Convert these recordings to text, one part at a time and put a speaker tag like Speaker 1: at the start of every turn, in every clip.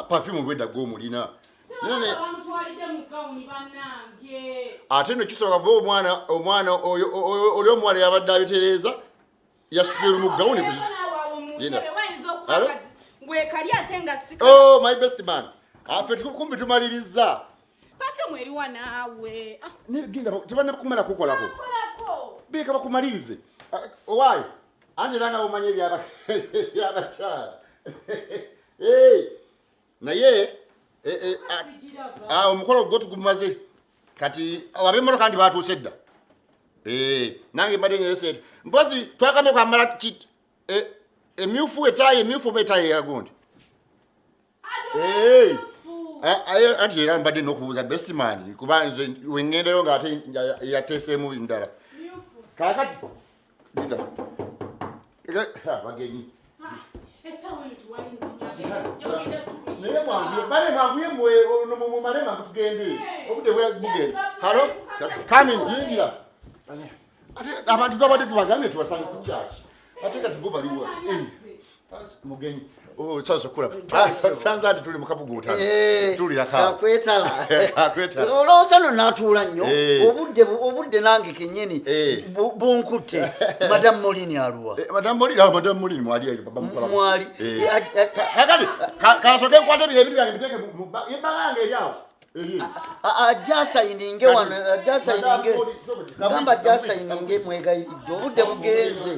Speaker 1: perfume gwedda go mulina.
Speaker 2: Nene bamutwalidde mu gawuni bannange.
Speaker 1: Ate no kisoboka bo omwana oyo omwala yabadde abitereeza yasukira mu gawuni ku. Oh, my best man. Afe tukumbi tumaliriza.
Speaker 2: Perfume eriwa naawe.
Speaker 1: Negenda tubane kumala kukolako. Bika bakumalirize. Owaayi. Anje nanga umanye byabachala. Naye omukolo gwo tugumaze kati abemmotoka kandi batuuse dda. Nange mbadde ngeesete mpozi twakamye kwamala kit emyufu etayi yagundi. Anti era mbadde n'okubuuza best man kuba nze wengendeyo ng'ate yateeseemu ndala kakati linda bagenyi naye mwanguye mumale mangu tugende obudde bugende halo kamin yingira ate abantu twabadde tubagambye tubasange ku kyaki ate kati bo baliwo mugenyi sasa kula sanza ati tuli mukabuguta tuli yaka
Speaker 3: kwetala olowooza no natuula nnyo obudde nange kenyini bunkutte madam molini aluwa
Speaker 1: madam molini mwali ayo baba mukola
Speaker 3: mwali
Speaker 1: kakati kasoke nkwate bile byange biteke imbaga eryawo
Speaker 3: ajasayininge wano ajasayininge gamba ajasayininge mwegayiridde obudde bugenze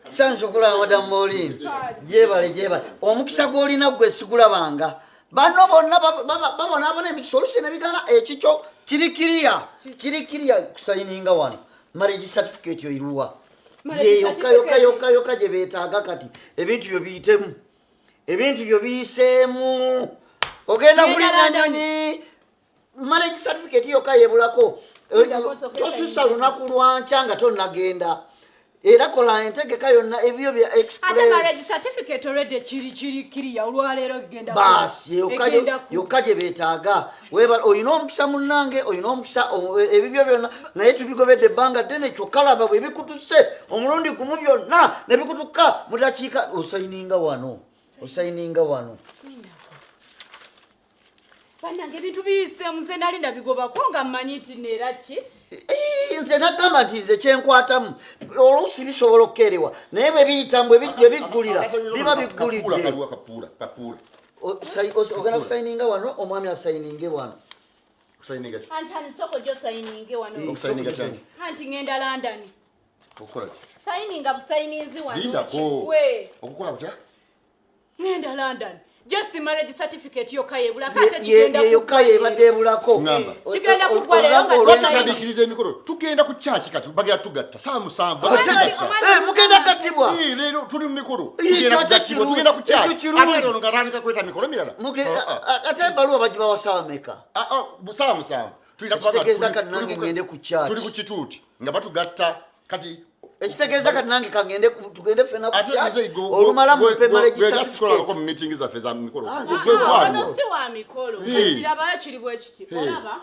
Speaker 3: sansukula madam Molini jebale omukisa gw'olina gwe sigulabanga bano bonna babona emikisa oluusi nebigana ekikyo kirikiriya kusayininga wano marriage certificate yoiruwa yokka gye beetaaga kati ebintu byo biyiseemu ogenda kulina nyonyi marriage certificate yokka yebulako tosusa lunaku lwanca nga tonnagenda era kola entegeka yonna ebyo bya express
Speaker 2: marriage certificate already kiriya olwaleero genda
Speaker 3: basi yokka gye beetaaga oyina omukisa munnange oyina omukisa ebibyo byonna naye tubigobedde ebbanga ddene kyokkalaba bwe bikutuse omulundi gumu byonna ne bikutuka mu dakiika osayininga wano
Speaker 2: bannange ebintu biyiseemu nze nali ndabigobako nga mmanyi nti neera ki
Speaker 3: nze nagamba nti nze kyenkwatamu oluusi bisobola okukeerewa naye bwe biyitamu bwe biggulira biba biggulidde ogenda kusayininga wano omwami asayininge wano
Speaker 2: anti soko gyo sayininge wano anti ngenda London sayininga busayininzi wano
Speaker 1: okukola kutya
Speaker 2: ngenda London just marriage certificate yokka yebulako
Speaker 3: yokka yebadde ebulako
Speaker 2: kigenda kugwa leero
Speaker 1: olwekitandikiriza emikolo tugenda ku kyaki kati bagera tugatta saa musanvu
Speaker 3: mugenda gattibwa
Speaker 1: leero tuli mu mikolo tugenda ku kyaki ate ono ngatandika kweta mikolo mirala
Speaker 3: ate ebaluwa bagibawa saawa meka
Speaker 1: saa musanvu
Speaker 3: ekitegeeza kati nange ngende ku kyaki
Speaker 1: tuli ku kituuti nga batugatta kati
Speaker 3: ekitegeeza kati nange kangende tugende ffena ku kyaki olumala mumpe marriage certificate
Speaker 1: mu meeting zaffe za mikolo
Speaker 2: si wa mikolo kirabayo kiri bwe kiti olaba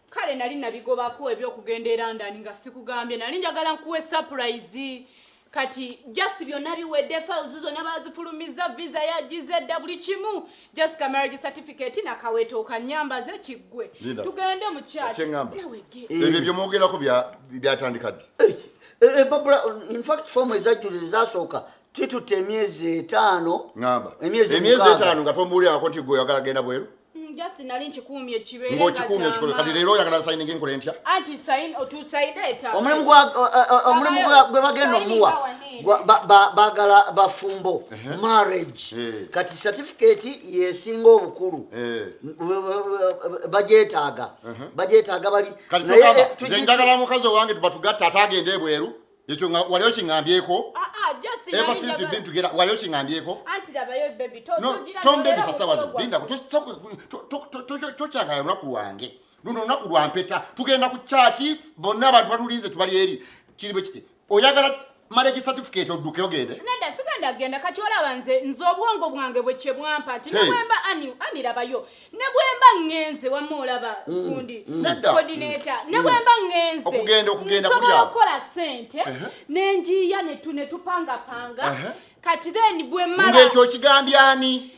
Speaker 2: kale nali nabigobako ebyokugenda e London nga sikugambye nali njagala nkuwe surprise kati just byonna biwedde files zonna bazifulumiza visa ya GZ buli kimu just marriage certificate na kaweto kanyambaze kiggwe tugende mu kyaki
Speaker 1: ebyo byomwogerako byatandika ddi
Speaker 3: babula in fact form ezajjulize zasooka titutte emyezi 5
Speaker 1: ngamba emyezi 5 nga tombuulirako nti gwe oyagala genda bweru
Speaker 2: just nali nkikumye kibeere
Speaker 1: ng'okikumye kikole kati leero oyagala nsayininga enkola ntya
Speaker 2: anti sign otusaide eta
Speaker 3: omulimu gwe bagenda omuwa bagala bafumbo marriage kati certificate yesinga obukulu bajetaaga bali
Speaker 1: nze njagala mukazi owange tubatugatta atagenda ebweru ekyo waliyo kingambyeko
Speaker 2: just
Speaker 1: ever since we've been together waliyo kingambyeko
Speaker 2: anti labayo baby
Speaker 1: tombebi sasabazo linda tokyangaya olunaku lwange luno olunaku lwampeta tugenda ku kyaki bonna abantu batulinze tubali eri kiri bwe kiti oyagala marriage certificate odduke ogende
Speaker 2: genda genda kati olaba nze obwongo bwange bwe bwampa ati nebwemba anirabayo nebwemba ngenze wamma olaba gundi coordinator nebwemba ngenze
Speaker 1: okugenda
Speaker 2: nsobola okukola sente nenjiya ne tupangapanga kati then bwe mala
Speaker 1: ng'ekyo kigambyani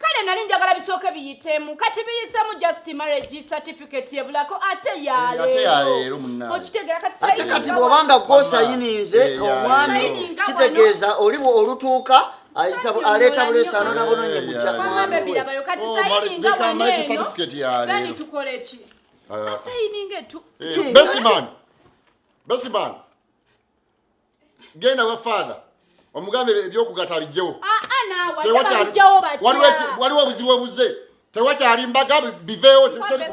Speaker 2: kale nali njagala bisooke biyitemu kati biyisemu just marriage certificate yebulako ate yaleero okitegera
Speaker 3: kati bw'obanga gwosayininze omwami kitegeeza oliwo olutuuka aleeta buleesano nabononye
Speaker 2: mukyambe birabayo kati sayininga waneeno gani tukole ki asayininge
Speaker 1: Besiman genda wa father omugambe ebyokugata alijjewo waliwo obuzibu obuze tewakyali mbaga biveewo
Speaker 2: kugati